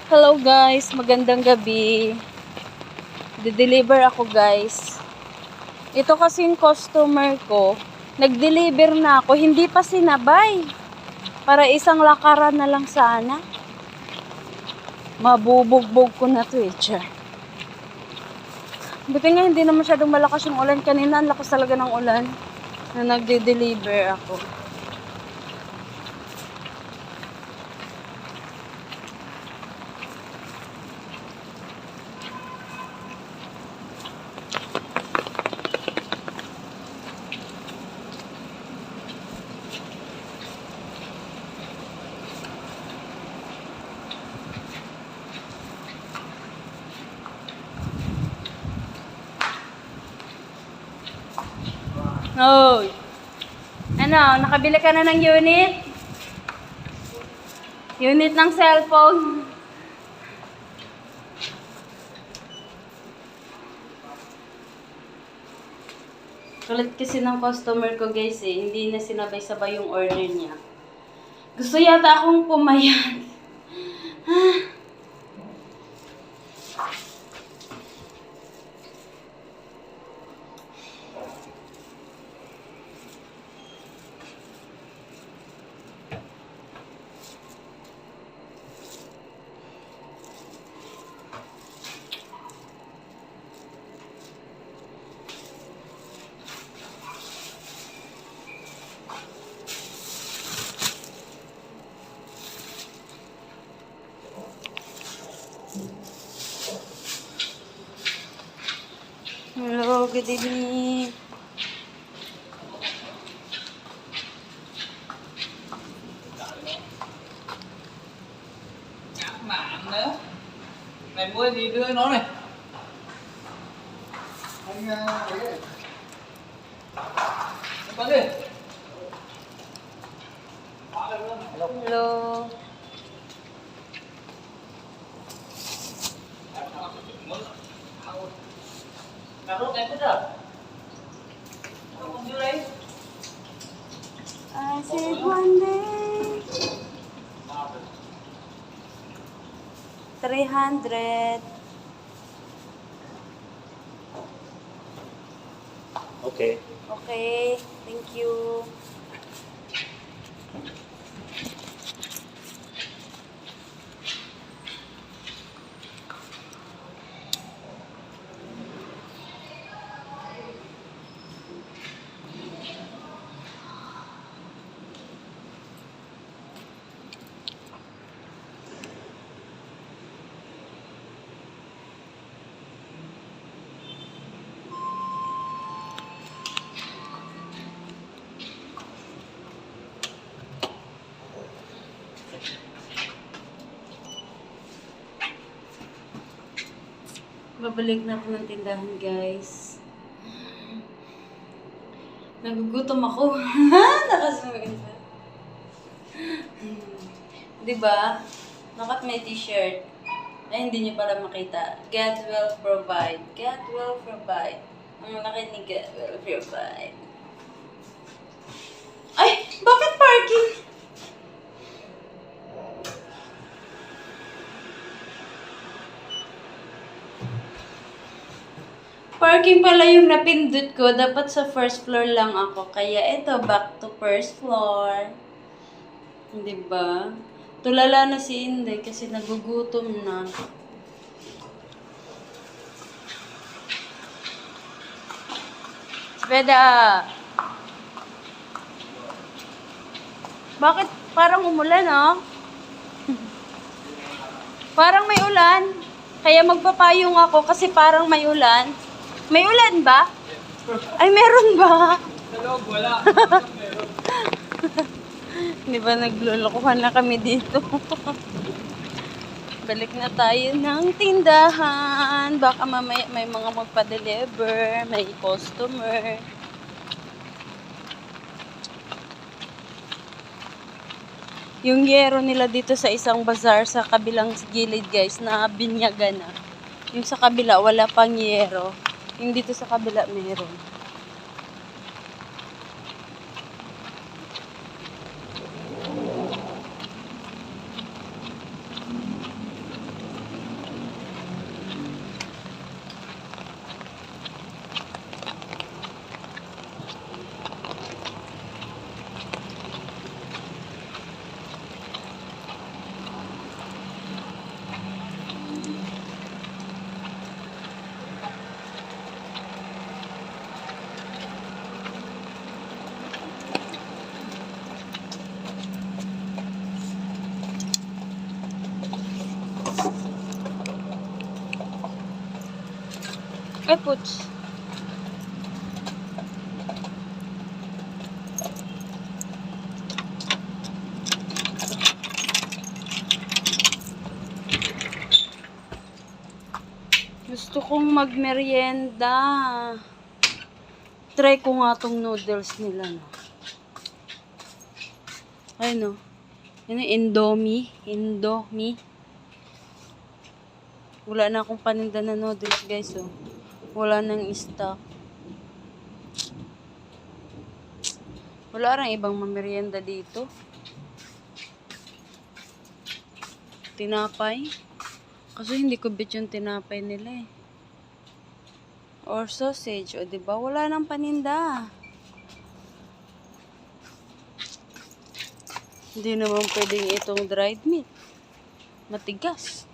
Hello guys, magandang gabi. De-deliver ako guys. Ito kasi yung customer ko. Nag-deliver na ako, hindi pa sinabay. Para isang lakaran na lang sana. Mabubugbog ko na to Tcha. Buti nga hindi na masyadong malakas yung ulan. Kanina ang lakas talaga ng ulan na nagde-deliver ako. Hoy! Ano, nakabili ka na ng unit? Unit ng cellphone. Kulit kasi ng customer ko guys hindi na sinabay-sabay yung order niya. Gusto yata akong pumayat. Hello, good evening. Mạng nữa. Mày mua gì đưa nó này. Anh bắn đi. Hello. Cà rốt em thích rồi. Nó còn dưới đây. I said one day. 300. Okay. Okay, thank you. Babalik na ako ng tindahan, guys. Nagugutom ako. Nakasungin pa. Diba? Nakat may t-shirt. Ay, hindi nyo pala makita. God will provide. God will provide. Ang laki ni God will provide. Ay! Bakit parking? Parking pala yung napindot ko. Dapat sa first floor lang ako. Kaya ito, back to first floor. Diba? Tulala na si Inday kasi nagugutom na. Sveda! Bakit parang umulan, oh? Parang may ulan. Kaya magpapayong ako kasi parang may ulan. May ulan ba? Ay, meron ba? Sa loob, wala. Meron. Di ba naglulukuhan na kami dito? Balik na tayo ng tindahan. Baka mamaya may mga magpa-deliver, may customer. Yung yero nila dito sa isang bazaar sa kabilang gilid guys, na binyagan na. Yung sa kabila, wala pang yero. Yung dito sa kabila, meron. Ay, puts. Gusto kong magmerienda. Try ko nga tong noodles nila, no. Ay, no. Yan yung Indomie. Indomie. Wala na akong paninda na noodles, guys, oh. Wala nang stock. Wala rang ibang mamerienda dito. Tinapay. Kasi hindi ko bet yung tinapay nila, eh. Or sausage, o diba? Wala nang paninda. Hindi naman pwedeng itong dried meat. Matigas.